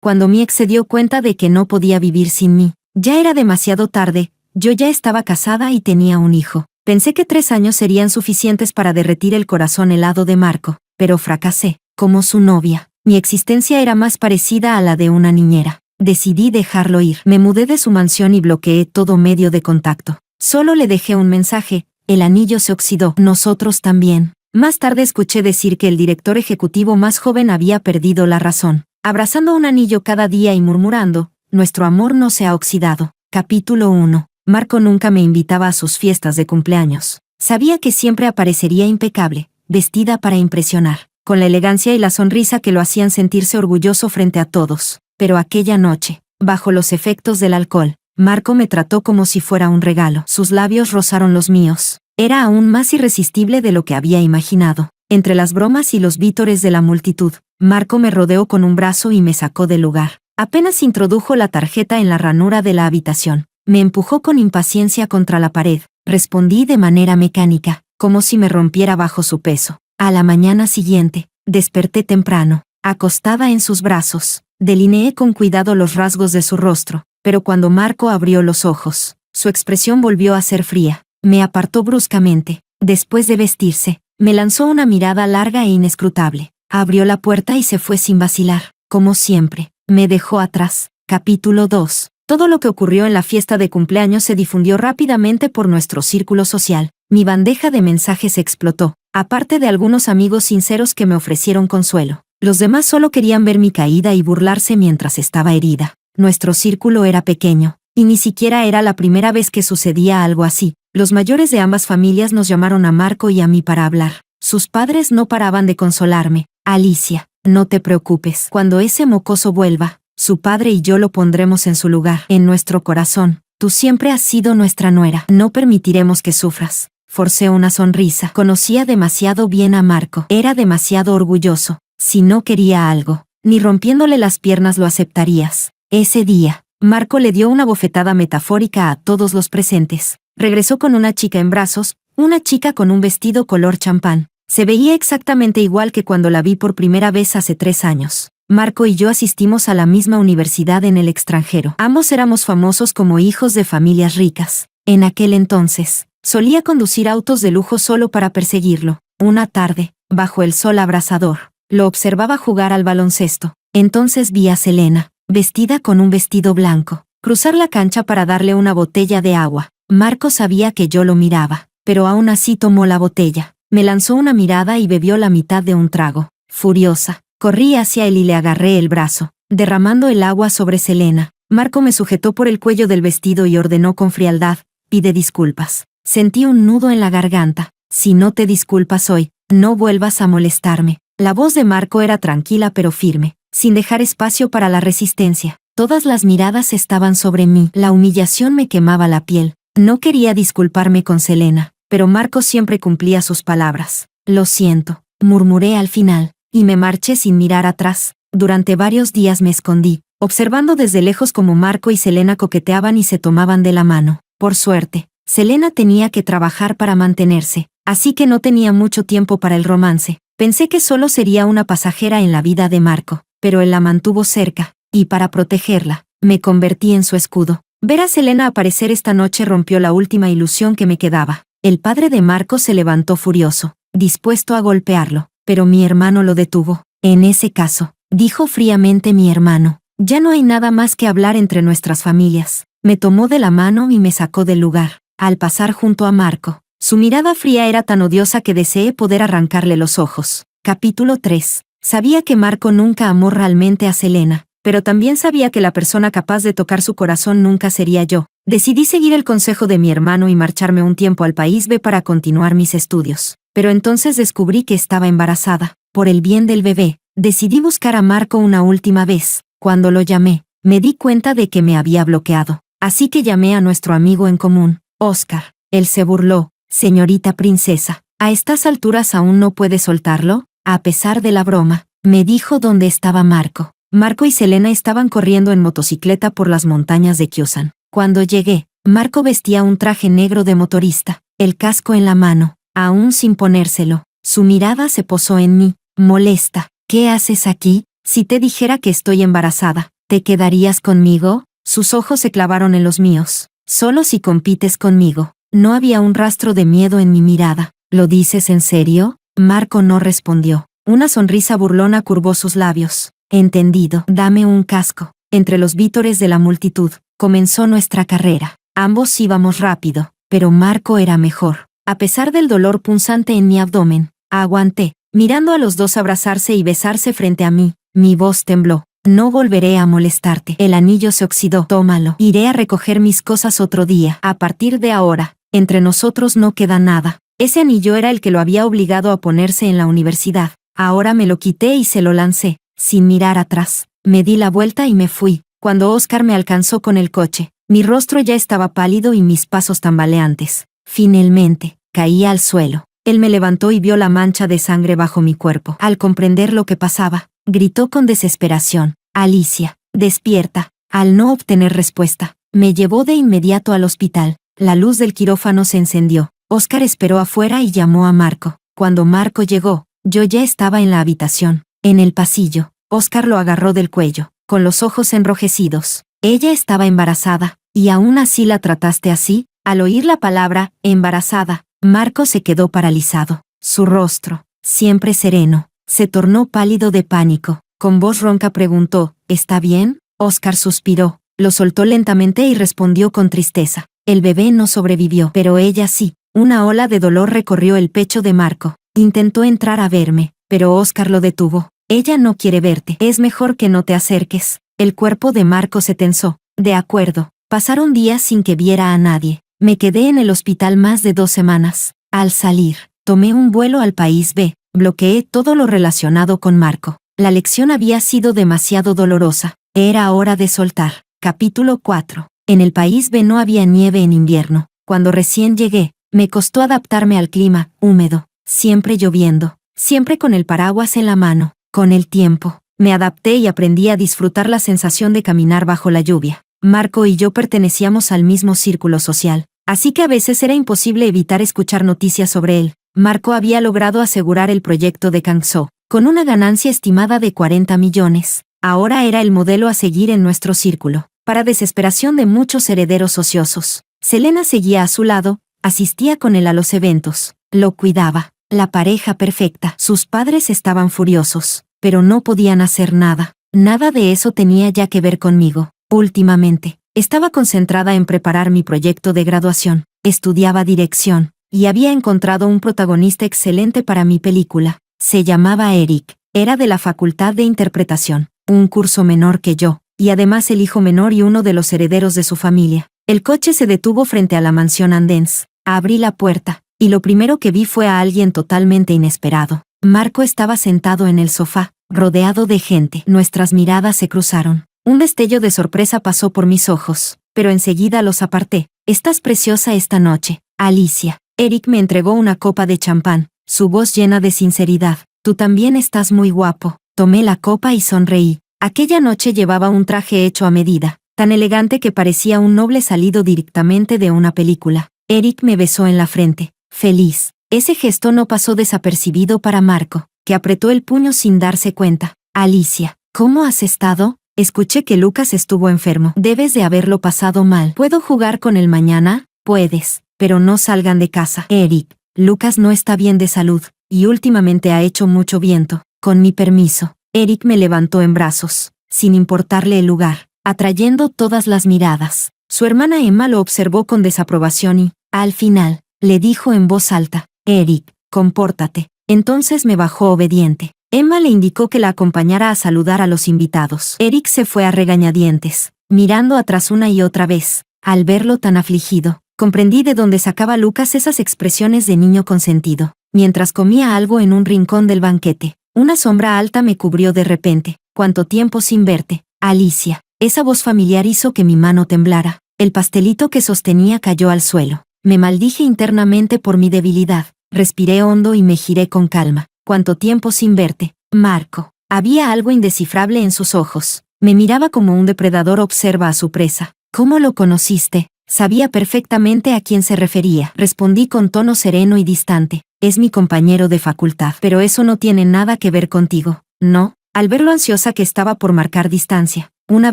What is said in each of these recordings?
cuando mi ex se dio cuenta de que no podía vivir sin mí. Ya era demasiado tarde, yo ya estaba casada y tenía un hijo. Pensé que 3 años serían suficientes para derretir el corazón helado de Marco, pero fracasé. Como su novia, mi existencia era más parecida a la de una niñera. Decidí dejarlo ir. Me mudé de su mansión y bloqueé todo medio de contacto. Solo le dejé un mensaje: el anillo se oxidó, nosotros también. Más tarde escuché decir que el director ejecutivo más joven había perdido la razón, abrazando un anillo cada día y murmurando: nuestro amor no se ha oxidado. Capítulo 1. Marco nunca me invitaba a sus fiestas de cumpleaños. Sabía que siempre aparecería impecable, vestida para impresionar, con la elegancia y la sonrisa que lo hacían sentirse orgulloso frente a todos. Pero aquella noche, bajo los efectos del alcohol, Marco me trató como si fuera un regalo. Sus labios rozaron los míos. Era aún más irresistible de lo que había imaginado. Entre las bromas y los vítores de la multitud, Marco me rodeó con un brazo y me sacó del lugar. Apenas introdujo la tarjeta en la ranura de la habitación, me empujó con impaciencia contra la pared. Respondí de manera mecánica, como si me rompiera bajo su peso. A la mañana siguiente, desperté temprano, acostada en sus brazos. Delineé con cuidado los rasgos de su rostro, pero cuando Marco abrió los ojos, su expresión volvió a ser fría. Me apartó bruscamente. Después de vestirse, me lanzó una mirada larga e inescrutable. Abrió la puerta y se fue sin vacilar. Como siempre, me dejó atrás. Capítulo 2. Todo lo que ocurrió en la fiesta de cumpleaños se difundió rápidamente por nuestro círculo social. Mi bandeja de mensajes explotó, aparte de algunos amigos sinceros que me ofrecieron consuelo. Los demás solo querían ver mi caída y burlarse mientras estaba herida. Nuestro círculo era pequeño, y ni siquiera era la primera vez que sucedía algo así. Los mayores de ambas familias nos llamaron a Marco y a mí para hablar. Sus padres no paraban de consolarme. Alicia, no te preocupes. Cuando ese mocoso vuelva, su padre y yo lo pondremos en su lugar. En nuestro corazón, tú siempre has sido nuestra nuera. No permitiremos que sufras. Forcé una sonrisa. Conocía demasiado bien a Marco. Era demasiado orgulloso. Si no quería algo, ni rompiéndole las piernas lo aceptarías. Ese día, Marco le dio una bofetada metafórica a todos los presentes. Regresó con una chica en brazos, una chica con un vestido color champán. Se veía exactamente igual que cuando la vi por primera vez hace 3 años. Marco y yo asistimos a la misma universidad en el extranjero. Ambos éramos famosos como hijos de familias ricas. En aquel entonces, solía conducir autos de lujo solo para perseguirlo. Una tarde, bajo el sol abrasador, lo observaba jugar al baloncesto. Entonces vi a Selena, vestida con un vestido blanco, cruzar la cancha para darle una botella de agua. Marco sabía que yo lo miraba, pero aún así tomó la botella. Me lanzó una mirada y bebió la mitad de un trago. Furiosa, corrí hacia él y le agarré el brazo, derramando el agua sobre Selena. Marco me sujetó por el cuello del vestido y ordenó con frialdad: pide disculpas. Sentí un nudo en la garganta. Si no te disculpas hoy, no vuelvas a molestarme. La voz de Marco era tranquila pero firme, sin dejar espacio para la resistencia. Todas las miradas estaban sobre mí. La humillación me quemaba la piel. No quería disculparme con Selena, pero Marco siempre cumplía sus palabras. Lo siento, murmuré al final, y me marché sin mirar atrás. Durante varios días me escondí, observando desde lejos cómo Marco y Selena coqueteaban y se tomaban de la mano. Por suerte, Selena tenía que trabajar para mantenerse, así que no tenía mucho tiempo para el romance. Pensé que solo sería una pasajera en la vida de Marco, pero él la mantuvo cerca, y para protegerla, me convertí en su escudo. Ver a Selena aparecer esta noche rompió la última ilusión que me quedaba. El padre de Marco se levantó furioso, dispuesto a golpearlo, pero mi hermano lo detuvo. En ese caso, dijo fríamente mi hermano, ya no hay nada más que hablar entre nuestras familias. Me tomó de la mano y me sacó del lugar. Al pasar junto a Marco, su mirada fría era tan odiosa que deseé poder arrancarle los ojos. Capítulo 3. Sabía que Marco nunca amó realmente a Selena, pero también sabía que la persona capaz de tocar su corazón nunca sería yo. Decidí seguir el consejo de mi hermano y marcharme un tiempo al país B para continuar mis estudios. Pero entonces descubrí que estaba embarazada. Por el bien del bebé, decidí buscar a Marco una última vez. Cuando lo llamé, me di cuenta de que me había bloqueado. Así que llamé a nuestro amigo en común, Oscar. Él se burló: señorita princesa, ¿a estas alturas aún no puede soltarlo? A pesar de la broma, me dijo dónde estaba Marco. Marco y Selena estaban corriendo en motocicleta por las montañas de Kyosan. Cuando llegué, Marco vestía un traje negro de motorista, el casco en la mano, aún sin ponérselo. Su mirada se posó en mí, molesta. ¿Qué haces aquí? Si te dijera que estoy embarazada, ¿te quedarías conmigo? Sus ojos se clavaron en los míos. Solo si compites conmigo. No había un rastro de miedo en mi mirada. ¿Lo dices en serio? Marco no respondió. Una sonrisa burlona curvó sus labios. Entendido. Dame un casco. Entre los vítores de la multitud, comenzó nuestra carrera. Ambos íbamos rápido, pero Marco era mejor. A pesar del dolor punzante en mi abdomen, aguanté, mirando a los dos abrazarse y besarse frente a mí. Mi voz tembló. No volveré a molestarte. El anillo se oxidó. Tómalo. Iré a recoger mis cosas otro día. A partir de ahora, entre nosotros no queda nada. Ese anillo era el que lo había obligado a ponerse en la universidad. Ahora me lo quité y se lo lancé, sin mirar atrás. Me di la vuelta y me fui. Cuando Oscar me alcanzó con el coche, mi rostro ya estaba pálido y mis pasos tambaleantes. Finalmente, caí al suelo. Él me levantó y vio la mancha de sangre bajo mi cuerpo. Al comprender lo que pasaba, gritó con desesperación. Alicia, despierta. Al no obtener respuesta, me llevó de inmediato al hospital. La luz del quirófano se encendió. Oscar esperó afuera y llamó a Marco. Cuando Marco llegó, yo ya estaba en la habitación. En el pasillo, Oscar lo agarró del cuello, con los ojos enrojecidos. Ella estaba embarazada, y aún así la trataste así. Al oír la palabra, embarazada, Marco se quedó paralizado. Su rostro, siempre sereno, se tornó pálido de pánico. Con voz ronca preguntó, ¿está bien? Oscar suspiró, lo soltó lentamente y respondió con tristeza. El bebé no sobrevivió, pero ella sí. Una ola de dolor recorrió el pecho de Marco. Intentó entrar a verme, pero Oscar lo detuvo. Ella no quiere verte. Es mejor que no te acerques. El cuerpo de Marco se tensó. De acuerdo. Pasaron días sin que viera a nadie. Me quedé en el hospital más de 2 semanas. Al salir, tomé un vuelo al país B. Bloqueé todo lo relacionado con Marco. La lección había sido demasiado dolorosa. Era hora de soltar. Capítulo 4. En el país B no había nieve en invierno. Cuando recién llegué, me costó adaptarme al clima, húmedo, siempre lloviendo, siempre con el paraguas en la mano. Con el tiempo, me adapté y aprendí a disfrutar la sensación de caminar bajo la lluvia. Marco y yo pertenecíamos al mismo círculo social, así que a veces era imposible evitar escuchar noticias sobre él. Marco había logrado asegurar el proyecto de Kangso, con una ganancia estimada de 40 millones. Ahora era el modelo a seguir en nuestro círculo, para desesperación de muchos herederos ociosos. Selena seguía a su lado, asistía con él a los eventos, lo cuidaba, la pareja perfecta. Sus padres estaban furiosos, pero no podían hacer nada. Nada de eso tenía ya que ver conmigo. Últimamente, estaba concentrada en preparar mi proyecto de graduación, estudiaba dirección, y había encontrado un protagonista excelente para mi película. Se llamaba Eric, era de la Facultad de Interpretación, un curso menor que yo, y además el hijo menor y uno de los herederos de su familia. El coche se detuvo frente a la mansión Andens. Abrí la puerta, y lo primero que vi fue a alguien totalmente inesperado. Marco estaba sentado en el sofá, rodeado de gente. Nuestras miradas se cruzaron. Un destello de sorpresa pasó por mis ojos, pero enseguida los aparté. Estás preciosa esta noche, Alicia. Eric me entregó una copa de champán, su voz llena de sinceridad. Tú también estás muy guapo. Tomé la copa y sonreí. Aquella noche llevaba un traje hecho a medida, tan elegante que parecía un noble salido directamente de una película. Eric me besó en la frente, feliz. Ese gesto no pasó desapercibido para Marco, que apretó el puño sin darse cuenta. Alicia, ¿cómo has estado? Escuché que Lucas estuvo enfermo. Debes de haberlo pasado mal. ¿Puedo jugar con él mañana? Puedes, pero no salgan de casa. Eric, Lucas no está bien de salud, y últimamente ha hecho mucho viento. Con mi permiso. Eric me levantó en brazos, sin importarle el lugar, atrayendo todas las miradas. Su hermana Emma lo observó con desaprobación y, al final, le dijo en voz alta, Eric, compórtate. Entonces me bajó obediente. Emma le indicó que la acompañara a saludar a los invitados. Eric se fue a regañadientes, mirando atrás una y otra vez. Al verlo tan afligido, comprendí de dónde sacaba Lucas esas expresiones de niño consentido. Mientras comía algo en un rincón del banquete, una sombra alta me cubrió de repente. ¿Cuánto tiempo sin verte, Alicia? Esa voz familiar hizo que mi mano temblara. El pastelito que sostenía cayó al suelo. Me maldije internamente por mi debilidad. Respiré hondo y me giré con calma. ¿Cuánto tiempo sin verte, Marco? Había algo indescifrable en sus ojos. Me miraba como un depredador observa a su presa. ¿Cómo lo conociste? Sabía perfectamente a quién se refería. Respondí con tono sereno y distante. Es mi compañero de facultad. Pero eso no tiene nada que ver contigo, ¿no? Al ver lo ansiosa que estaba por marcar distancia, una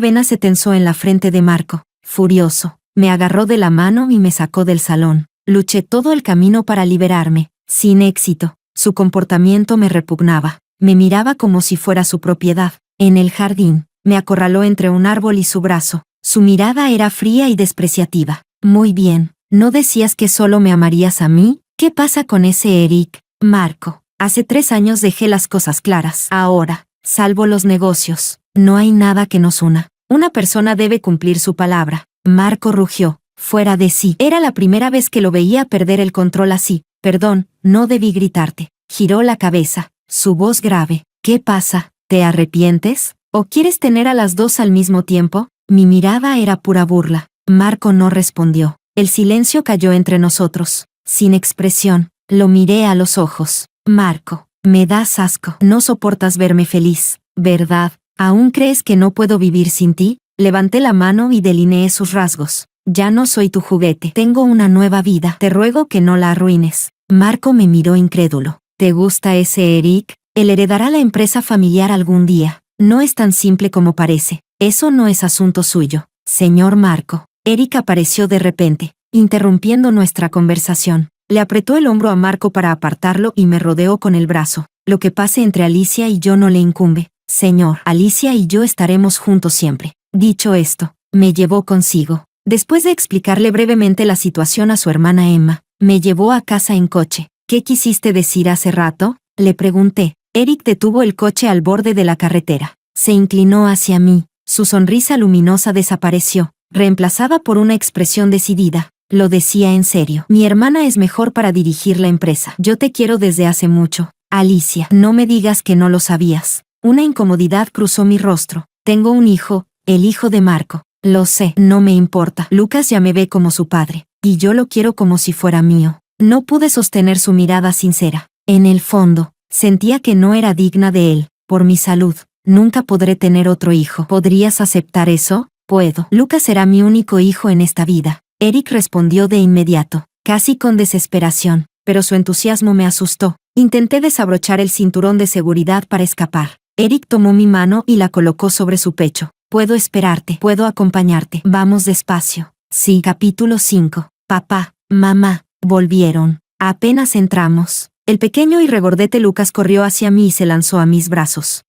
vena se tensó en la frente de Marco. Furioso, me agarró de la mano y me sacó del salón. Luché todo el camino para liberarme, sin éxito. Su comportamiento me repugnaba. Me miraba como si fuera su propiedad. En el jardín, me acorraló entre un árbol y su brazo. Su mirada era fría y despreciativa. Muy bien, ¿no decías que solo me amarías a mí? ¿Qué pasa con ese Eric? Marco, hace 3 años dejé las cosas claras. Ahora, salvo los negocios, no hay nada que nos una. Una persona debe cumplir su palabra. Marco rugió, fuera de sí. Era la primera vez que lo veía perder el control así. Perdón, no debí gritarte. Giró la cabeza, su voz grave. ¿Qué pasa? ¿Te arrepientes? ¿O quieres tener a las dos al mismo tiempo? Mi mirada era pura burla. Marco no respondió. El silencio cayó entre nosotros. Sin expresión, lo miré a los ojos. Marco, me das asco. No soportas verme feliz, ¿verdad? ¿Aún crees que no puedo vivir sin ti? Levanté la mano y delineé sus rasgos. Ya no soy tu juguete. Tengo una nueva vida. Te ruego que no la arruines. Marco me miró incrédulo. ¿Te gusta ese Eric? Él heredará la empresa familiar algún día. No es tan simple como parece. Eso no es asunto suyo, señor Marco. Eric apareció de repente, interrumpiendo nuestra conversación. Le apretó el hombro a Marco para apartarlo y me rodeó con el brazo. Lo que pase entre Alicia y yo no le incumbe. Señor, Alicia y yo estaremos juntos siempre. Dicho esto, me llevó consigo. Después de explicarle brevemente la situación a su hermana Emma, me llevó a casa en coche. ¿Qué quisiste decir hace rato? Le pregunté. Eric detuvo el coche al borde de la carretera. Se inclinó hacia mí. Su sonrisa luminosa desapareció, reemplazada por una expresión decidida. Lo decía en serio. Mi hermana es mejor para dirigir la empresa. Yo te quiero desde hace mucho. Alicia, no me digas que no lo sabías. Una incomodidad cruzó mi rostro. Tengo un hijo, el hijo de Marco. Lo sé, no me importa. Lucas ya me ve como su padre, y yo lo quiero como si fuera mío. No pude sostener su mirada sincera. En el fondo, sentía que no era digna de él. Por mi salud, nunca podré tener otro hijo. ¿Podrías aceptar eso? Puedo. Lucas será mi único hijo en esta vida. Eric respondió de inmediato, casi con desesperación, pero su entusiasmo me asustó. Intenté desabrochar el cinturón de seguridad para escapar. Eric tomó mi mano y la colocó sobre su pecho. Puedo esperarte, puedo acompañarte. Vamos despacio. Sí. Capítulo 5. Papá, mamá, volvieron. Apenas entramos. El pequeño y regordete Lucas corrió hacia mí y se lanzó a mis brazos.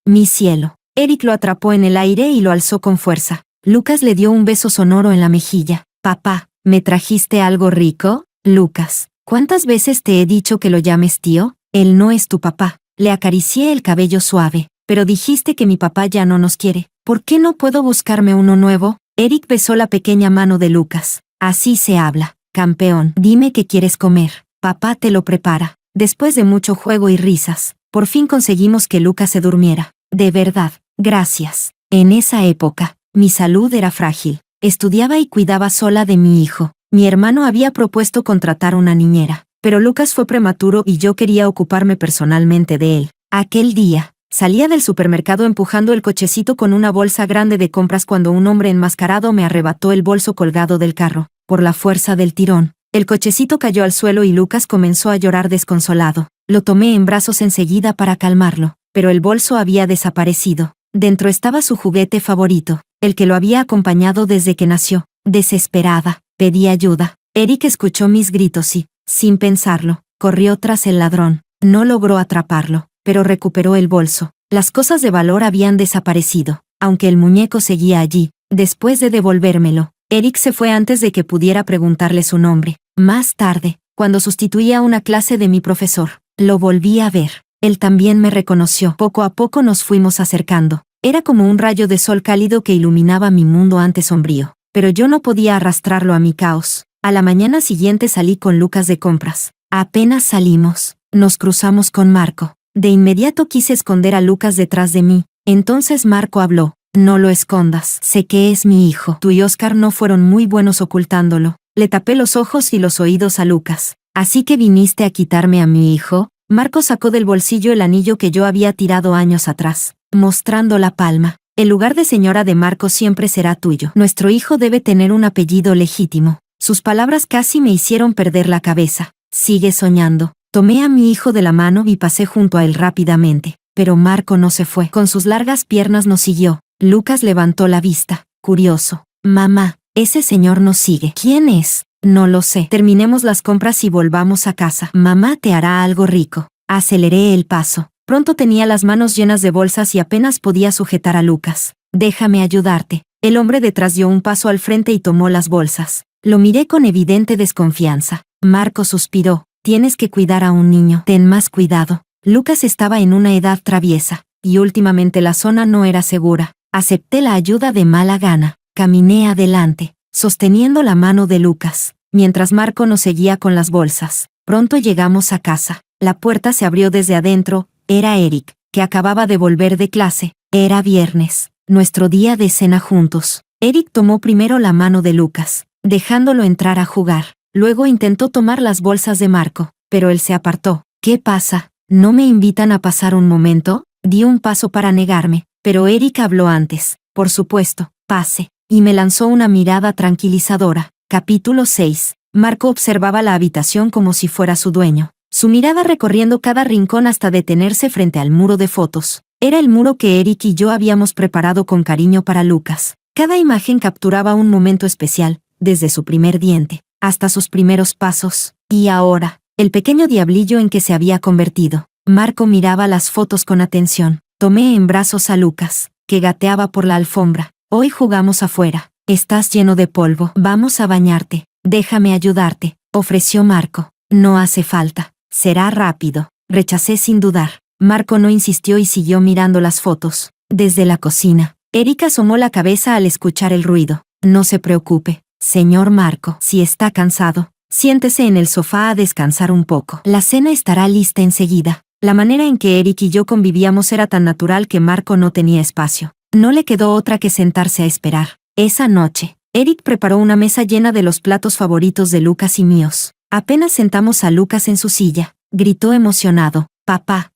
Mi cielo. Eric lo atrapó en el aire y lo alzó con fuerza. Lucas le dio un beso sonoro en la mejilla. Papá, ¿me trajiste algo rico? Lucas, ¿cuántas veces te he dicho que lo llames tío? Él no es tu papá. Le acaricié el cabello suave. Pero dijiste que mi papá ya no nos quiere. ¿Por qué no puedo buscarme uno nuevo? Eric besó la pequeña mano de Lucas. Así se habla, campeón. Dime qué quieres comer. Papá te lo prepara. Después de mucho juego y risas, por fin conseguimos que Lucas se durmiera. De verdad, gracias. En esa época, mi salud era frágil. Estudiaba y cuidaba sola de mi hijo. Mi hermano había propuesto contratar una niñera, pero Lucas fue prematuro y yo quería ocuparme personalmente de él. Aquel día, salía del supermercado empujando el cochecito con una bolsa grande de compras cuando un hombre enmascarado me arrebató el bolso colgado del carro. Por la fuerza del tirón, el cochecito cayó al suelo y Lucas comenzó a llorar desconsolado. Lo tomé en brazos enseguida para calmarlo, pero el bolso había desaparecido. Dentro estaba su juguete favorito, el que lo había acompañado desde que nació. Desesperada, pedí ayuda. Eric escuchó mis gritos y, sin pensarlo, corrió tras el ladrón. No logró atraparlo, pero recuperó el bolso. Las cosas de valor habían desaparecido, aunque el muñeco seguía allí. Después de devolvérmelo, Eric se fue antes de que pudiera preguntarle su nombre. Más tarde, cuando sustituía una clase de mi profesor, lo volví a ver. Él también me reconoció. Poco a poco nos fuimos acercando. Era como un rayo de sol cálido que iluminaba mi mundo antes sombrío. Pero yo no podía arrastrarlo a mi caos. A la mañana siguiente salí con Lucas de compras. Apenas salimos, nos cruzamos con Marco. De inmediato quise esconder a Lucas detrás de mí. Entonces Marco habló. No lo escondas. Sé que es mi hijo. Tú y Oscar no fueron muy buenos ocultándolo. Le tapé los ojos y los oídos a Lucas. ¿Así que viniste a quitarme a mi hijo? Marco sacó del bolsillo el anillo que yo había tirado años atrás, mostrando la palma. El lugar de señora de Marco siempre será tuyo. Nuestro hijo debe tener un apellido legítimo. Sus palabras casi me hicieron perder la cabeza. Sigue soñando. Tomé a mi hijo de la mano y pasé junto a él rápidamente. pero Marco no se fue. Con sus largas piernas nos siguió. Lucas levantó la vista, curioso. Mamá, ese señor nos sigue. ¿Quién es? No lo sé. Terminemos las compras y volvamos a casa. Mamá te hará algo rico. Aceleré el paso. Pronto tenía las manos llenas de bolsas y apenas podía sujetar a Lucas. Déjame ayudarte. El hombre detrás dio un paso al frente y tomó las bolsas. Lo miré con evidente desconfianza. Marco suspiró. Tienes que cuidar a un niño. Ten más cuidado. Lucas estaba en una edad traviesa, y últimamente la zona no era segura. Acepté la ayuda de mala gana. Caminé adelante, sosteniendo la mano de Lucas, mientras Marco nos seguía con las bolsas. Pronto llegamos a casa. La puerta se abrió desde adentro. Era Eric, que acababa de volver de clase. Era viernes, nuestro día de cena juntos. Eric tomó primero la mano de Lucas, dejándolo entrar a jugar. Luego intentó tomar las bolsas de Marco, pero él se apartó. ¿Qué pasa? ¿No me invitan a pasar un momento? Di un paso para negarme, pero Eric habló antes. Por supuesto, pase. Y me lanzó una mirada tranquilizadora. Capítulo 6. Marco observaba la habitación como si fuera su dueño, su mirada recorriendo cada rincón hasta detenerse frente al muro de fotos. Era el muro que Eric y yo habíamos preparado con cariño para Lucas. Cada imagen capturaba un momento especial, desde su primer diente hasta sus primeros pasos, y ahora, el pequeño diablillo en que se había convertido. Marco miraba las fotos con atención. Tomé en brazos a Lucas, que gateaba por la alfombra. Hoy jugamos afuera. Estás lleno de polvo. Vamos a bañarte. Déjame ayudarte, ofreció Marco. No hace falta. Será rápido. Rechacé sin dudar. Marco no insistió y siguió mirando las fotos. Desde la cocina, Erika asomó la cabeza al escuchar el ruido. No se preocupe, señor Marco. Si está cansado, siéntese en el sofá a descansar un poco. La cena estará lista enseguida. La manera en que Eric y yo convivíamos era tan natural que Marco no tenía espacio. No le quedó otra que sentarse a esperar. Esa noche, Eric preparó una mesa llena de los platos favoritos de Lucas y míos. Apenas sentamos a Lucas en su silla, gritó emocionado. Papá,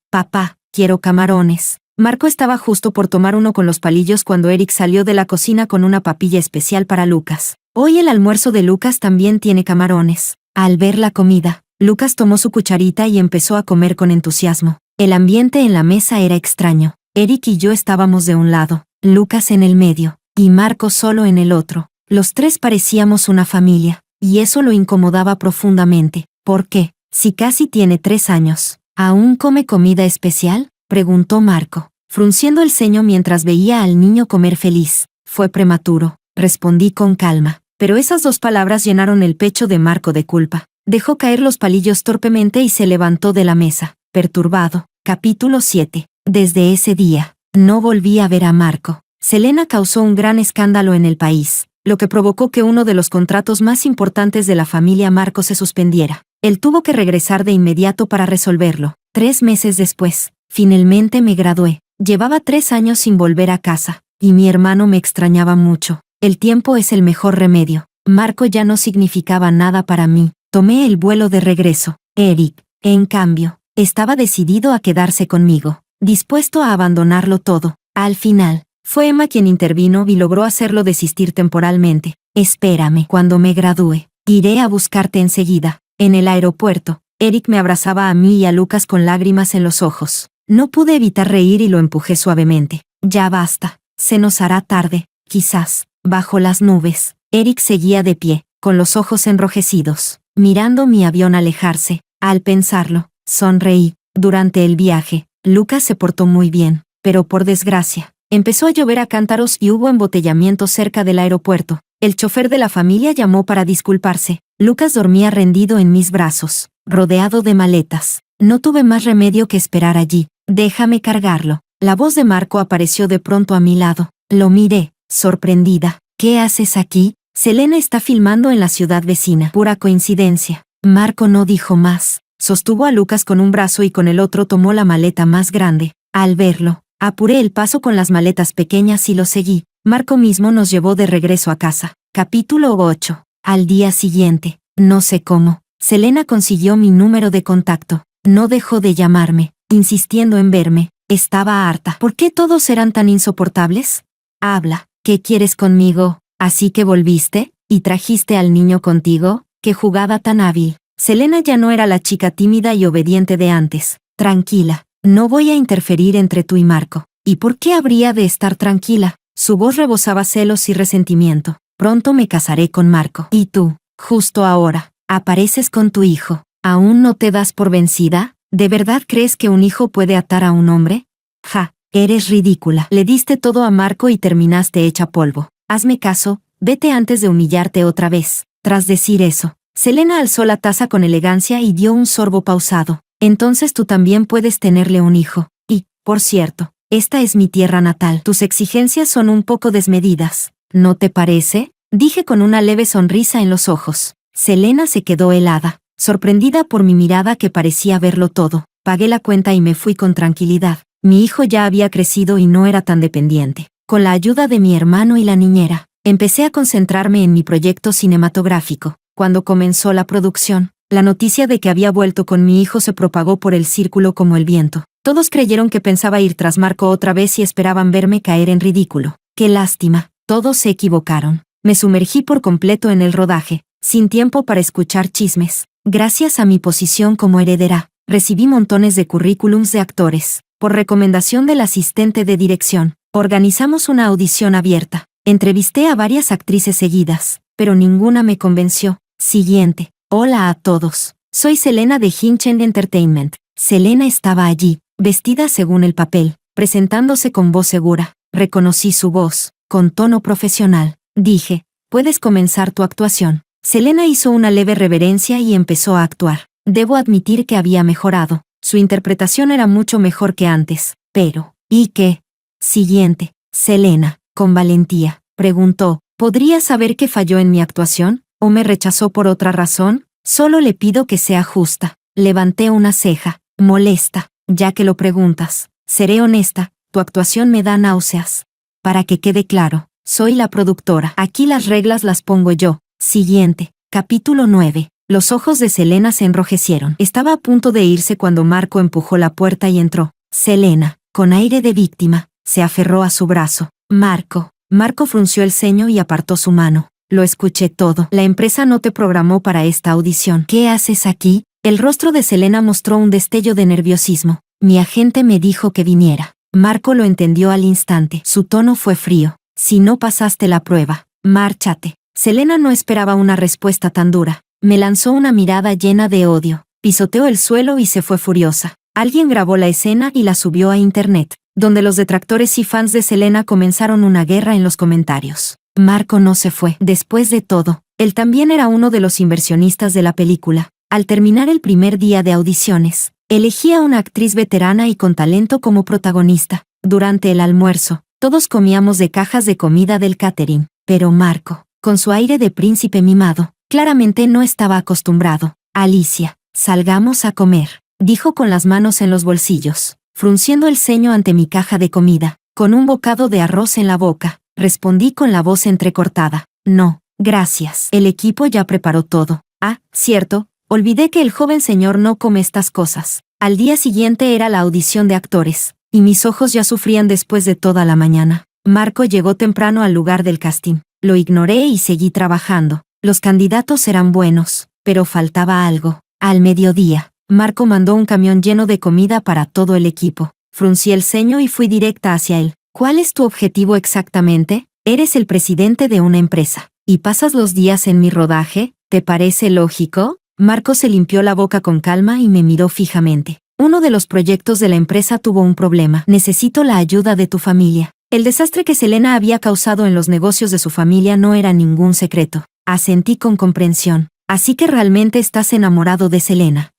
quiero camarones. Marco estaba justo por tomar uno con los palillos cuando Eric salió de la cocina con una papilla especial para Lucas. Hoy el almuerzo de Lucas también tiene camarones. Al ver la comida, Lucas tomó su cucharita y empezó a comer con entusiasmo. El ambiente en la mesa era extraño. Eric y yo estábamos de un lado, Lucas en el medio, y Marco solo en el otro. Los tres parecíamos una familia, y eso lo incomodaba profundamente. ¿Por qué? Si casi tiene 3 años, ¿aún come comida especial?, preguntó Marco, frunciendo el ceño mientras veía al niño comer feliz. Fue prematuro, respondí con calma, pero esas 2 palabras llenaron el pecho de Marco de culpa. Dejó caer los palillos torpemente y se levantó de la mesa, perturbado. Capítulo 7. Desde ese día, no volví a ver a Marco. Selena causó un gran escándalo en el país, lo que provocó que uno de los contratos más importantes de la familia Marco se suspendiera. Él tuvo que regresar de inmediato para resolverlo. 3 meses después, finalmente me gradué. Llevaba 3 años sin volver a casa, y mi hermano me extrañaba mucho. El tiempo es el mejor remedio. Marco ya no significaba nada para mí. Tomé el vuelo de regreso. Eric, en cambio, estaba decidido a quedarse conmigo, dispuesto a abandonarlo todo. Al final, fue Emma quien intervino y logró hacerlo desistir temporalmente. Espérame, cuando me gradúe, iré a buscarte enseguida. En el aeropuerto, Eric me abrazaba a mí y a Lucas con lágrimas en los ojos. No pude evitar reír y lo empujé suavemente. Ya basta, se nos hará tarde, quizás. Bajo las nubes, Eric seguía de pie, con los ojos enrojecidos, mirando mi avión alejarse. Al pensarlo, sonreí. Durante el viaje, Lucas se portó muy bien, pero por desgracia, empezó a llover a cántaros y hubo embotellamiento cerca del aeropuerto. El chofer de la familia llamó para disculparse. Lucas dormía rendido en mis brazos, rodeado de maletas. No tuve más remedio que esperar allí. Déjame cargarlo. La voz de Marco apareció de pronto a mi lado. Lo miré, sorprendida. ¿Qué haces aquí? Selena está filmando en la ciudad vecina. Pura coincidencia. Marco no dijo más. Sostuvo a Lucas con un brazo y con el otro tomó la maleta más grande. Al verlo, apuré el paso con las maletas pequeñas y lo seguí. Marco mismo nos llevó de regreso a casa. Capítulo 8. Al día siguiente, no sé cómo, Selena consiguió mi número de contacto. No dejó de llamarme, insistiendo en verme. Estaba harta. ¿Por qué todos eran tan insoportables? Habla, ¿qué quieres conmigo? ¿Así que volviste? ¿Y trajiste al niño contigo? ¡Qué jugada tan hábil! Selena ya no era la chica tímida y obediente de antes. Tranquila, No voy a interferir entre tú y Marco. ¿Y por qué habría de estar tranquila? Su voz rebosaba celos y resentimiento. Pronto me casaré con Marco. ¿Y tú? Justo ahora, apareces con tu hijo. ¿Aún no te das por vencida? ¿De verdad crees que un hijo puede atar a un hombre? Ja, eres ridícula. Le diste todo a Marco y terminaste hecha polvo. Hazme caso, vete antes de humillarte otra vez. Tras decir eso, Selena alzó la taza con elegancia y dio un sorbo pausado. Entonces tú también puedes tenerle un hijo. Y, por cierto, esta es mi tierra natal. Tus exigencias son un poco desmedidas. ¿No te parece? Dije con una leve sonrisa en los ojos. Selena se quedó helada, sorprendida por mi mirada que parecía verlo todo. Pagué la cuenta y me fui con tranquilidad. Mi hijo ya había crecido y no era tan dependiente. Con la ayuda de mi hermano y la niñera, empecé a concentrarme en mi proyecto cinematográfico. Cuando comenzó la producción, la noticia de que había vuelto con mi hijo se propagó por el círculo como el viento. Todos creyeron que pensaba ir tras Marco otra vez y esperaban verme caer en ridículo. ¡Qué lástima! Todos se equivocaron. Me sumergí por completo en el rodaje, sin tiempo para escuchar chismes. Gracias a mi posición como heredera, recibí montones de currículums de actores. Por recomendación del asistente de dirección, organizamos una audición abierta. Entrevisté a varias actrices seguidas, pero ninguna me convenció. Siguiente. Hola a todos. Soy Selena de Hinchen Entertainment. Selena estaba allí, vestida según el papel, presentándose con voz segura. Reconocí su voz, con tono profesional. Dije, puedes comenzar tu actuación. Selena hizo una leve reverencia y empezó a actuar. Debo admitir que había mejorado. Su interpretación era mucho mejor que antes. Pero, ¿y qué? Siguiente. Selena, con valentía, preguntó, ¿podría saber qué falló en mi actuación? ¿O me rechazó por otra razón? Solo le pido que sea justa. Levanté una ceja, molesta, ya que lo preguntas. Seré honesta, tu actuación me da náuseas. Para que quede claro, soy la productora. Aquí las reglas las pongo yo. Siguiente. Capítulo 9. Los ojos de Selena se enrojecieron. Estaba a punto de irse cuando Marco empujó la puerta y entró. Selena, con aire de víctima, se aferró a su brazo. Marco. Marco frunció el ceño y apartó su mano. Lo escuché todo. La empresa no te programó para esta audición. ¿Qué haces aquí? El rostro de Selena mostró un destello de nerviosismo. Mi agente me dijo que viniera. Marco lo entendió al instante. Su tono fue frío. Si no pasaste la prueba, márchate. Selena no esperaba una respuesta tan dura. Me lanzó una mirada llena de odio. Pisoteó el suelo y se fue furiosa. Alguien grabó la escena y la subió a internet, donde los detractores y fans de Selena comenzaron una guerra en los comentarios. Marco no se fue. Después de todo, él también era uno de los inversionistas de la película. Al terminar el primer día de audiciones, elegí a una actriz veterana y con talento como protagonista. Durante el almuerzo, todos comíamos de cajas de comida del catering, pero Marco, con su aire de príncipe mimado, claramente no estaba acostumbrado. Alicia, salgamos a comer, dijo con las manos en los bolsillos, frunciendo el ceño ante mi caja de comida, con un bocado de arroz en la boca. Respondí con la voz entrecortada. No, gracias. El equipo ya preparó todo. Ah, cierto, olvidé que el joven señor no come estas cosas. Al día siguiente era la audición de actores, y mis ojos ya sufrían después de toda la mañana. Marco llegó temprano al lugar del casting. Lo ignoré y seguí trabajando. Los candidatos eran buenos, pero faltaba algo. Al mediodía, Marco mandó un camión lleno de comida para todo el equipo. Fruncí el ceño y fui directa hacia él. ¿Cuál es tu objetivo exactamente? Eres el presidente de una empresa, y pasas los días en mi rodaje. ¿Te parece lógico? Marco se limpió la boca con calma y me miró fijamente. Uno de los proyectos de la empresa tuvo un problema. Necesito la ayuda de tu familia. El desastre que Selena había causado en los negocios de su familia no era ningún secreto. Asentí con comprensión. Así que realmente estás enamorado de Selena.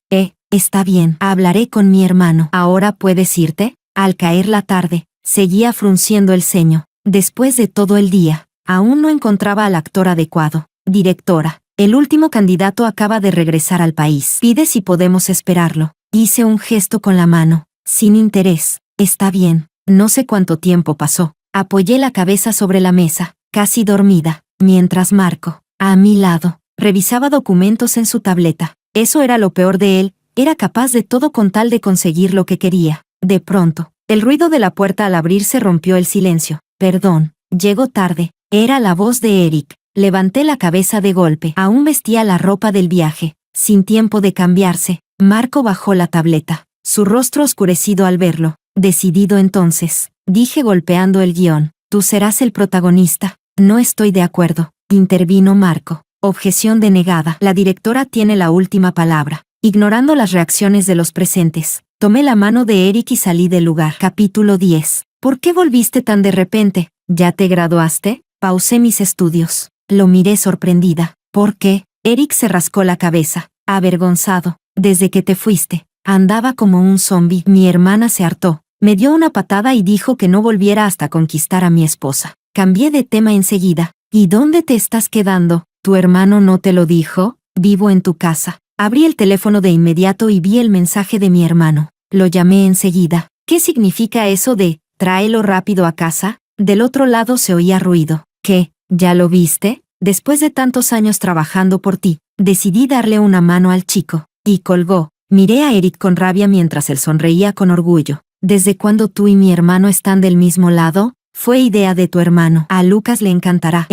Está bien. Hablaré con mi hermano. ¿Ahora puedes irte? Al caer la tarde, seguía frunciendo el ceño. Después de todo el día, aún no encontraba al actor adecuado. Directora, el último candidato acaba de regresar al país. Pide si podemos esperarlo. Hice un gesto con la mano. Sin interés. Está bien. No sé cuánto tiempo pasó. Apoyé la cabeza sobre la mesa, casi dormida, mientras Marco, a mi lado, revisaba documentos en su tableta. Eso era lo peor de él. Era capaz de todo con tal de conseguir lo que quería. De pronto, el ruido de la puerta al abrirse rompió el silencio. Perdón, llego tarde. Era la voz de Eric. Levanté la cabeza de golpe. Aún vestía la ropa del viaje. Sin tiempo de cambiarse, Marco bajó la tableta. su rostro oscurecido al verlo. Decidido entonces, dije golpeando el guión. Tú serás el protagonista. No estoy de acuerdo, intervino Marco. Objeción denegada. La directora tiene la última palabra. Ignorando las reacciones de los presentes, tomé la mano de Eric y salí del lugar. Capítulo 10. ¿Por qué volviste tan de repente? ¿Ya te graduaste? Pausé mis estudios. Lo miré sorprendida. ¿Por qué? Eric se rascó la cabeza, avergonzado. Desde que te fuiste, andaba como un zombi. Mi hermana se hartó. Me dio una patada y dijo que no volviera hasta conquistar a mi esposa. Cambié de tema enseguida. ¿Y dónde te estás quedando? ¿Tu hermano no te lo dijo? Vivo en tu casa. Abrí el teléfono de inmediato y vi el mensaje de mi hermano. Lo llamé enseguida. ¿Qué significa eso de tráelo rápido a casa? Del otro lado se oía ruido. ¿Qué? ¿Ya lo viste? Después de tantos años trabajando por ti, decidí darle una mano al chico. Y colgó. Miré a Eric con rabia mientras él sonreía con orgullo. ¿Desde cuándo tú y mi hermano están del mismo lado? Fue idea de tu hermano. A Lucas le encantará.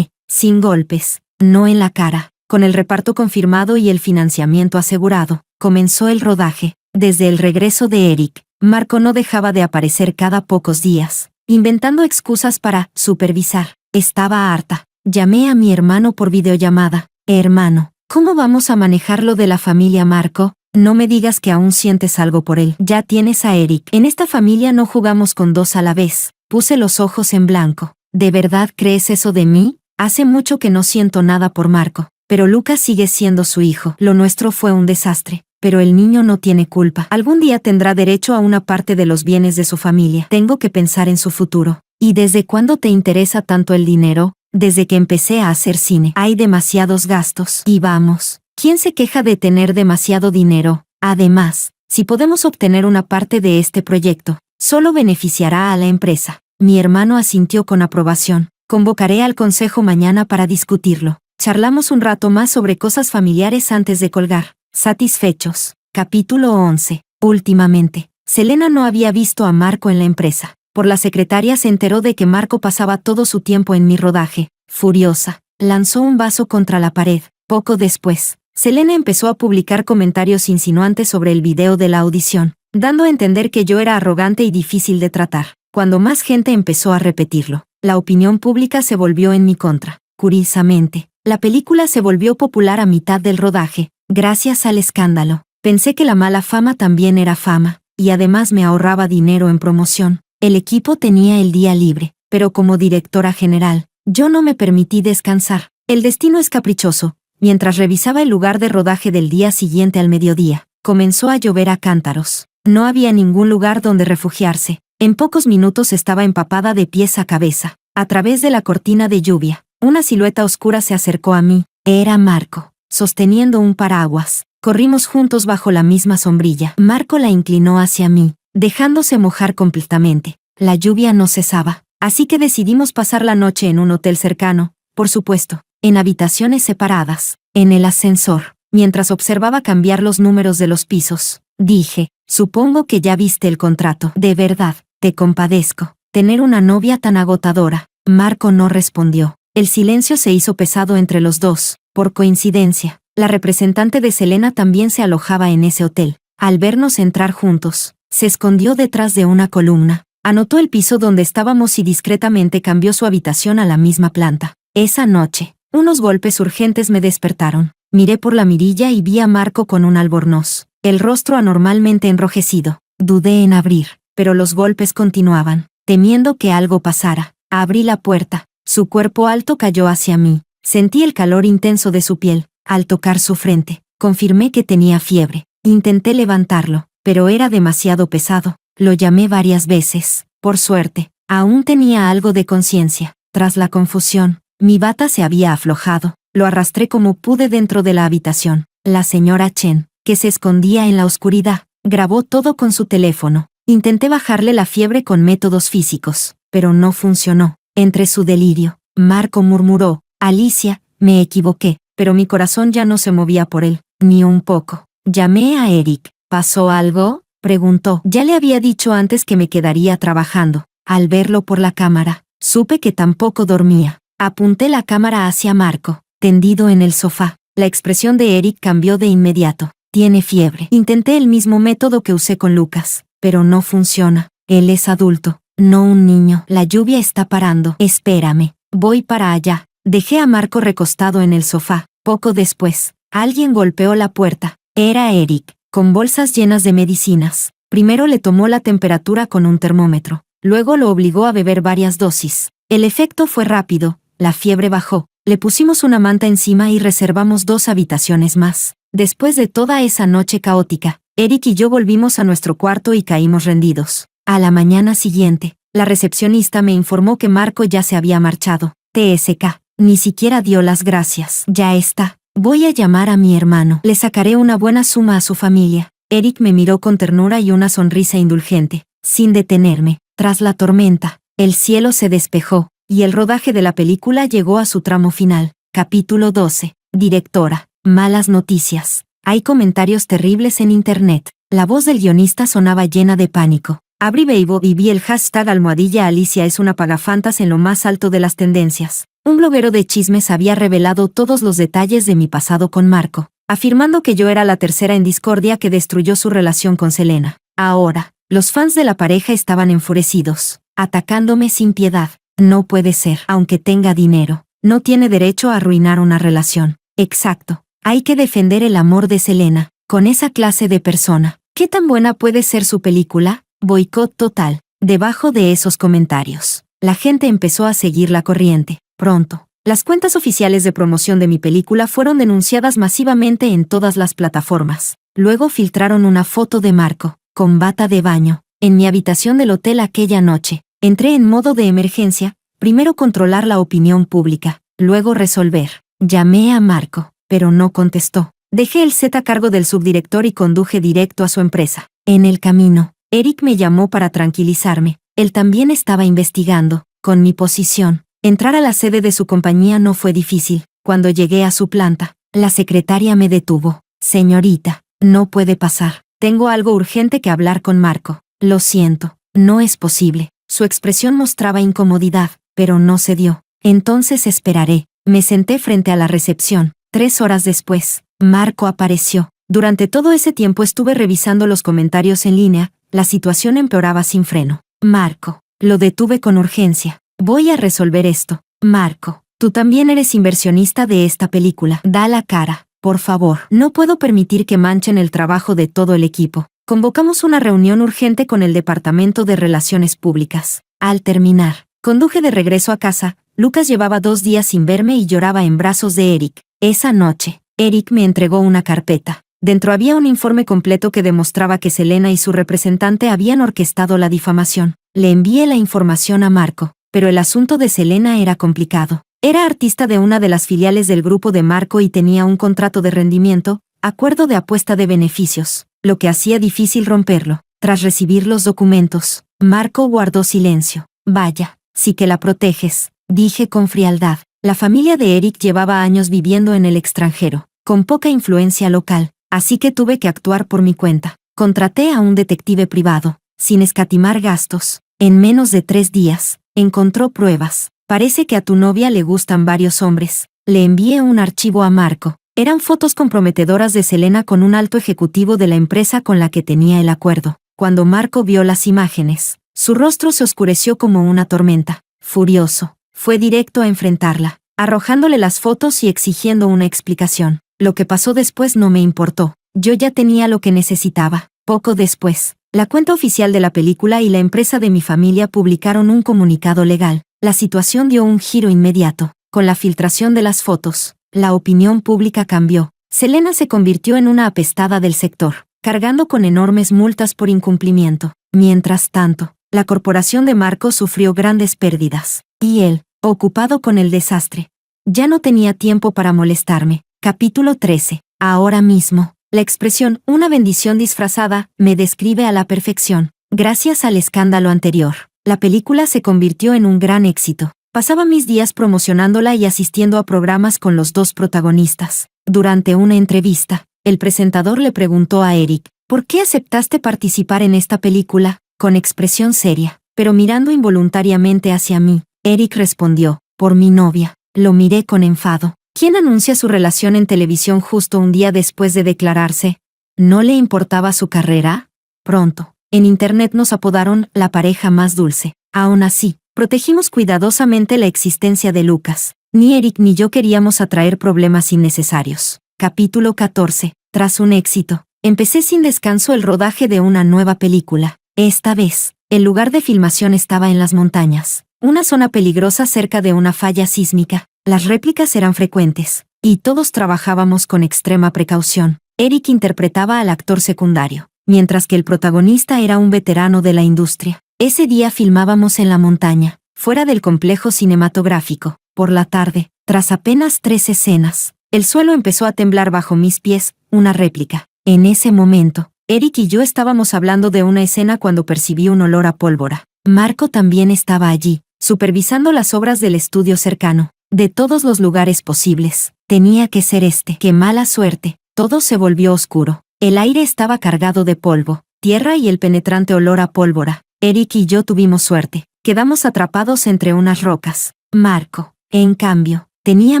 Sin golpes. No en la cara. Con el reparto confirmado y el financiamiento asegurado, comenzó el rodaje. Desde el regreso de Eric, Marco no dejaba de aparecer cada pocos días, inventando excusas para supervisar. Estaba harta. Llamé a mi hermano por videollamada. Hermano, ¿cómo vamos a manejar lo de la familia Marco? No me digas que aún sientes algo por él. Ya tienes a Eric. En esta familia no jugamos con dos a la vez. Puse los ojos en blanco. ¿De verdad crees eso de mí? Hace mucho que no siento nada por Marco, pero Lucas sigue siendo su hijo. Lo nuestro fue un desastre, pero el niño no tiene culpa. Algún día tendrá derecho a una parte de los bienes de su familia. Tengo que pensar en su futuro. ¿Y desde cuándo te interesa tanto el dinero? Desde que empecé a hacer cine. Hay demasiados gastos. Y vamos, ¿quién se queja de tener demasiado dinero? Además, si podemos obtener una parte de este proyecto, solo beneficiará a la empresa. Mi hermano asintió con aprobación. Convocaré al consejo mañana para discutirlo. Charlamos un rato más sobre cosas familiares antes de colgar. Satisfechos. Capítulo 11. Últimamente, Selena no había visto a Marco en la empresa. Por la secretaria se enteró de que Marco pasaba todo su tiempo en mi rodaje. Furiosa, lanzó un vaso contra la pared. Poco después, Selena empezó a publicar comentarios insinuantes sobre el video de la audición, dando a entender que yo era arrogante y difícil de tratar. Cuando más gente empezó a repetirlo, la opinión pública se volvió en mi contra. Curiosamente, la película se volvió popular a mitad del rodaje, gracias al escándalo. Pensé que la mala fama también era fama, y además me ahorraba dinero en promoción. El equipo tenía el día libre, pero como directora general, yo no me permití descansar. El destino es caprichoso. Mientras revisaba el lugar de rodaje del día siguiente al mediodía, comenzó a llover a cántaros. No había ningún lugar donde refugiarse. En pocos minutos estaba empapada de pies a cabeza. A través de la cortina de lluvia, una silueta oscura se acercó a mí. Era Marco, sosteniendo un paraguas. Corrimos juntos bajo la misma sombrilla. Marco la inclinó hacia mí, dejándose mojar completamente. La lluvia no cesaba, así que decidimos pasar la noche en un hotel cercano, por supuesto, en habitaciones separadas. En el ascensor, mientras observaba cambiar los números de los pisos, dije, supongo que ya viste el contrato. De verdad, te compadezco. Tener una novia tan agotadora. Marco no respondió. El silencio se hizo pesado entre los dos. Por coincidencia, la representante de Selena también se alojaba en ese hotel. Al vernos entrar juntos, se escondió detrás de una columna. Anotó el piso donde estábamos y discretamente cambió su habitación a la misma planta. Esa noche, unos golpes urgentes me despertaron. Miré por la mirilla y vi a Marco con un albornoz, el rostro anormalmente enrojecido. Dudé en abrir, pero los golpes continuaban. Temiendo que algo pasara, abrí la puerta. Su cuerpo alto cayó hacia mí. Sentí el calor intenso de su piel. Al tocar su frente, confirmé que tenía fiebre. Intenté levantarlo, pero era demasiado pesado. Lo llamé varias veces. Por suerte, aún tenía algo de conciencia. Tras la confusión, mi bata se había aflojado. Lo arrastré como pude dentro de la habitación. La señora Chen, que se escondía en la oscuridad, grabó todo con su teléfono. Intenté bajarle la fiebre con métodos físicos, pero no funcionó. Entre su delirio, Marco murmuró, Alicia, me equivoqué, pero mi corazón ya no se movía por él, ni un poco. Llamé a Eric. ¿Pasó algo?, preguntó. Ya le había dicho antes que me quedaría trabajando. Al verlo por la cámara, supe que tampoco dormía. Apunté la cámara hacia Marco, tendido en el sofá. La expresión de Eric cambió de inmediato. Tiene fiebre. Intenté el mismo método que usé con Lucas, pero no funciona. Él es adulto, no un niño. La lluvia está parando. Espérame. Voy para allá. Dejé a Marco recostado en el sofá. Poco después, alguien golpeó la puerta. Era Eric, con bolsas llenas de medicinas. Primero le tomó la temperatura con un termómetro. Luego lo obligó a beber varias dosis. El efecto fue rápido, la fiebre bajó. Le pusimos una manta encima y reservamos 2 habitaciones más. Después de toda esa noche caótica, Eric y yo volvimos a nuestro cuarto y caímos rendidos. A la mañana siguiente, la recepcionista me informó que Marco ya se había marchado. TSK. Ni siquiera dio las gracias. Ya está. Voy a llamar a mi hermano. Le sacaré una buena suma a su familia. Eric me miró con ternura y una sonrisa indulgente. Sin detenerme. Tras la tormenta, el cielo se despejó, y el rodaje de la película llegó a su tramo final. Capítulo 12. Directora. Malas noticias. Hay comentarios terribles en internet. La voz del guionista sonaba llena de pánico. Abrí Weibo y vi el hashtag #Alicia es una pagafantas en lo más alto de las tendencias. Un bloguero de chismes había revelado todos los detalles de mi pasado con Marco, afirmando que yo era la tercera en discordia que destruyó su relación con Selena. Ahora, los fans de la pareja estaban enfurecidos, atacándome sin piedad. No puede ser. Aunque tenga dinero, no tiene derecho a arruinar una relación. Exacto. Hay que defender el amor de Selena, con esa clase de persona. ¿Qué tan buena puede ser su película? Boicot total. Debajo de esos comentarios, la gente empezó a seguir la corriente. Pronto, las cuentas oficiales de promoción de mi película fueron denunciadas masivamente en todas las plataformas. Luego filtraron una foto de Marco, con bata de baño, en mi habitación del hotel aquella noche. Entré en modo de emergencia, primero controlar la opinión pública, luego resolver. Llamé a Marco, pero no contestó. Dejé el set a cargo del subdirector y conduje directo a su empresa. En el camino, Eric me llamó para tranquilizarme. Él también estaba investigando, con mi posición. Entrar a la sede de su compañía no fue difícil. Cuando llegué a su planta, la secretaria me detuvo. Señorita, no puede pasar. Tengo algo urgente que hablar con Marco. Lo siento, no es posible. Su expresión mostraba incomodidad, pero no cedió. Entonces esperaré. Me senté frente a la recepción. 3 horas después, Marco apareció. Durante todo ese tiempo estuve revisando los comentarios en línea. La situación empeoraba sin freno. Marco, lo detuve con urgencia. Voy a resolver esto. Marco, tú también eres inversionista de esta película. Da la cara, por favor. No puedo permitir que manchen el trabajo de todo el equipo. Convocamos una reunión urgente con el Departamento de Relaciones Públicas. Al terminar, conduje de regreso a casa. Lucas llevaba 2 días sin verme y lloraba en brazos de Eric. Esa noche, Eric me entregó una carpeta. Dentro había un informe completo que demostraba que Selena y su representante habían orquestado la difamación. Le envié la información a Marco, pero el asunto de Selena era complicado. Era artista de una de las filiales del grupo de Marco y tenía un contrato de rendimiento, acuerdo de apuesta de beneficios, lo que hacía difícil romperlo. Tras recibir los documentos, Marco guardó silencio. Vaya, sí que la proteges, dije con frialdad. La familia de Eric llevaba años viviendo en el extranjero, con poca influencia local, así que tuve que actuar por mi cuenta. Contraté a un detective privado, sin escatimar gastos. En menos de 3 días, encontró pruebas. Parece que a tu novia le gustan varios hombres. Le envié un archivo a Marco. Eran fotos comprometedoras de Selena con un alto ejecutivo de la empresa con la que tenía el acuerdo. Cuando Marco vio las imágenes, su rostro se oscureció como una tormenta. Furioso, fue directo a enfrentarla, arrojándole las fotos y exigiendo una explicación. Lo que pasó después no me importó. Yo ya tenía lo que necesitaba. Poco después, la cuenta oficial de la película y la empresa de mi familia publicaron un comunicado legal. La situación dio un giro inmediato. Con la filtración de las fotos, la opinión pública cambió. Selena se convirtió en una apestada del sector, cargando con enormes multas por incumplimiento. Mientras tanto, la corporación de Marco sufrió grandes pérdidas. Y él, ocupado con el desastre, ya no tenía tiempo para molestarme. Capítulo 13. Ahora mismo, la expresión «una bendición disfrazada» me describe a la perfección. Gracias al escándalo anterior, la película se convirtió en un gran éxito. Pasaba mis días promocionándola y asistiendo a programas con los 2 protagonistas. Durante una entrevista, el presentador le preguntó a Eric, ¿por qué aceptaste participar en esta película? Con expresión seria, pero mirando involuntariamente hacia mí, Eric respondió, por mi novia. Lo miré con enfado. ¿Quién anuncia su relación en televisión justo un día después de declararse? ¿No le importaba su carrera? Pronto, en Internet nos apodaron la pareja más dulce. Aún así, protegimos cuidadosamente la existencia de Lucas. Ni Eric ni yo queríamos atraer problemas innecesarios. Capítulo 14. Tras un éxito, empecé sin descanso el rodaje de una nueva película. Esta vez, el lugar de filmación estaba en las montañas, una zona peligrosa cerca de una falla sísmica. Las réplicas eran frecuentes, y todos trabajábamos con extrema precaución. Eric interpretaba al actor secundario, mientras que el protagonista era un veterano de la industria. Ese día filmábamos en la montaña, fuera del complejo cinematográfico. Por la tarde, tras apenas 3 escenas, el suelo empezó a temblar bajo mis pies, una réplica. En ese momento, Eric y yo estábamos hablando de una escena cuando percibí un olor a pólvora. Marco también estaba allí, supervisando las obras del estudio cercano. De todos los lugares posibles, tenía que ser este. ¡Qué mala suerte! Todo se volvió oscuro. El aire estaba cargado de polvo, tierra y el penetrante olor a pólvora. Eric y yo tuvimos suerte. Quedamos atrapados entre unas rocas. Marco, en cambio, tenía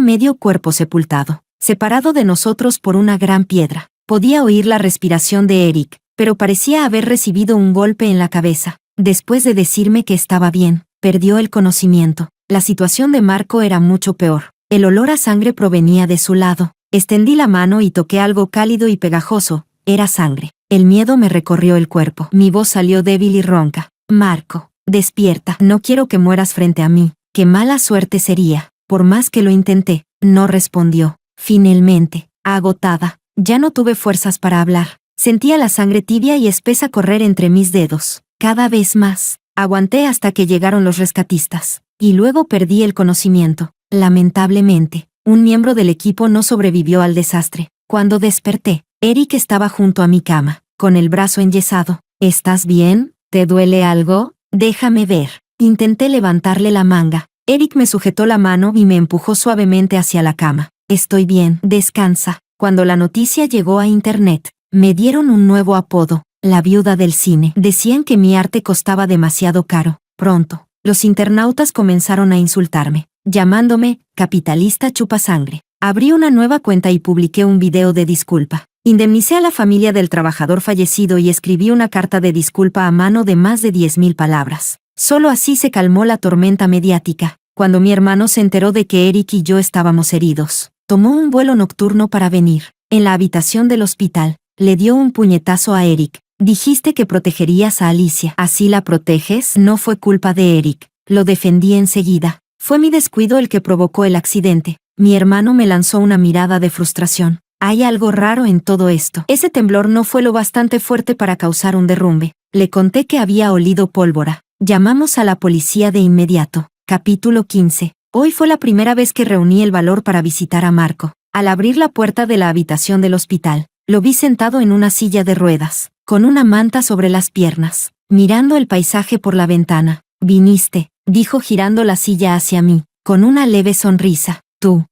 medio cuerpo sepultado, separado de nosotros por una gran piedra. Podía oír la respiración de Eric, pero parecía haber recibido un golpe en la cabeza. Después de decirme que estaba bien, perdió el conocimiento. La situación de Marco era mucho peor. El olor a sangre provenía de su lado. Extendí la mano y toqué algo cálido y pegajoso. Era sangre. El miedo me recorrió el cuerpo. Mi voz salió débil y ronca. Marco, despierta. No quiero que mueras frente a mí. Qué mala suerte sería. Por más que lo intenté, no respondió. Finalmente, agotada, ya no tuve fuerzas para hablar. Sentía la sangre tibia y espesa correr entre mis dedos. Cada vez más. Aguanté hasta que llegaron los rescatistas. Y luego perdí el conocimiento. Lamentablemente, un miembro del equipo no sobrevivió al desastre. Cuando desperté, Eric estaba junto a mi cama, con el brazo enyesado. ¿Estás bien? ¿Te duele algo? Déjame ver. Intenté levantarle la manga. Eric me sujetó la mano y me empujó suavemente hacia la cama. Estoy bien, descansa. Cuando la noticia llegó a Internet, me dieron un nuevo apodo, la viuda del cine. Decían que mi arte costaba demasiado caro. Pronto, los internautas comenzaron a insultarme, llamándome capitalista chupasangre. Abrí una nueva cuenta y publiqué un video de disculpa. Indemnicé a la familia del trabajador fallecido y escribí una carta de disculpa a mano de más de 10.000 palabras. Solo así se calmó la tormenta mediática. Cuando mi hermano se enteró de que Eric y yo estábamos heridos, tomó un vuelo nocturno para venir. En la habitación del hospital, le dio un puñetazo a Eric. Dijiste que protegerías a Alicia. ¿Así la proteges? No fue culpa de Eric. Lo defendí enseguida. Fue mi descuido el que provocó el accidente. Mi hermano me lanzó una mirada de frustración. Hay algo raro en todo esto. Ese temblor no fue lo bastante fuerte para causar un derrumbe. Le conté que había olido pólvora. Llamamos a la policía de inmediato. Capítulo 15. Hoy fue la primera vez que reuní el valor para visitar a Marco. Al abrir la puerta de la habitación del hospital, lo vi sentado en una silla de ruedas, con una manta sobre las piernas, mirando el paisaje por la ventana. Viniste, dijo girando la silla hacia mí, con una leve sonrisa. Tú.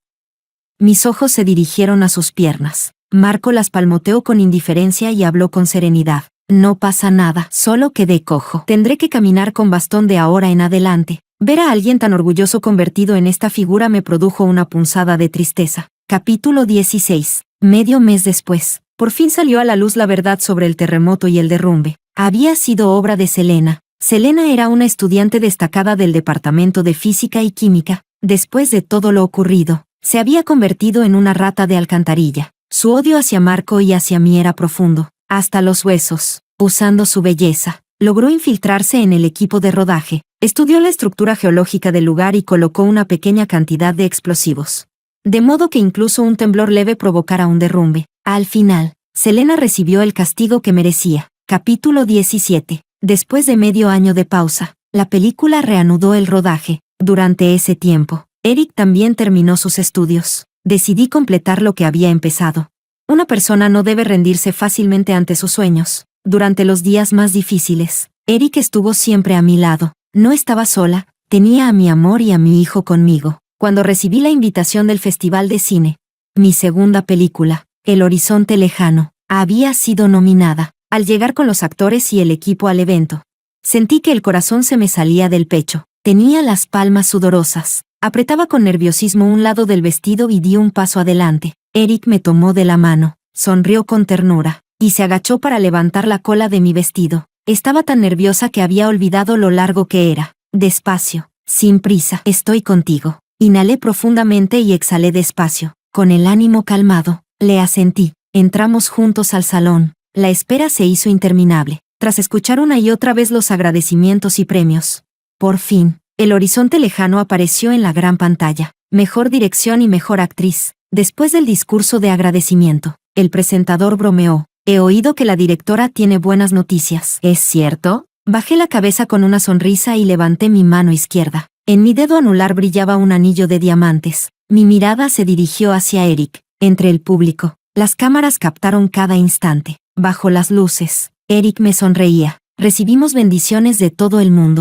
Mis ojos se dirigieron a sus piernas. Marco las palmoteó con indiferencia y habló con serenidad. No pasa nada, solo quedé cojo. Tendré que caminar con bastón de ahora en adelante. Ver a alguien tan orgulloso convertido en esta figura me produjo una punzada de tristeza. Capítulo 16. Medio mes después, por fin salió a la luz la verdad sobre el terremoto y el derrumbe. Había sido obra de Selena. Selena era una estudiante destacada del departamento de física y química. Después de todo lo ocurrido, se había convertido en una rata de alcantarilla. Su odio hacia Marco y hacia mí era profundo, hasta los huesos. Usando su belleza, logró infiltrarse en el equipo de rodaje, estudió la estructura geológica del lugar y colocó una pequeña cantidad de explosivos. De modo que incluso un temblor leve provocara un derrumbe. Al final, Selena recibió el castigo que merecía. Capítulo 17. Después de medio año de pausa, la película reanudó el rodaje. Durante ese tiempo, Eric también terminó sus estudios. Decidí completar lo que había empezado. Una persona no debe rendirse fácilmente ante sus sueños. Durante los días más difíciles, Eric estuvo siempre a mi lado. No estaba sola, tenía a mi amor y a mi hijo conmigo. Cuando recibí la invitación del Festival de Cine, mi segunda película, El Horizonte Lejano, había sido nominada. Al llegar con los actores y el equipo al evento, sentí que el corazón se me salía del pecho. Tenía las palmas sudorosas. Apretaba con nerviosismo un lado del vestido y di un paso adelante. Eric me tomó de la mano, sonrió con ternura. y se agachó para levantar la cola de mi vestido. Estaba tan nerviosa que había olvidado lo largo que era. Despacio, sin prisa, estoy contigo. Inhalé profundamente y exhalé despacio. Con el ánimo calmado, le asentí. Entramos juntos al salón. La espera se hizo interminable. Tras escuchar una y otra vez los agradecimientos y premios, por fin, el horizonte lejano apareció en la gran pantalla. Mejor dirección y mejor actriz. Después del discurso de agradecimiento, el presentador bromeó. He oído que la directora tiene buenas noticias. ¿Es cierto? Bajé la cabeza con una sonrisa y levanté mi mano izquierda. En mi dedo anular brillaba un anillo de diamantes. Mi mirada se dirigió hacia Eric. Entre el público, las cámaras captaron cada instante. Bajo las luces, Eric me sonreía. Recibimos bendiciones de todo el mundo.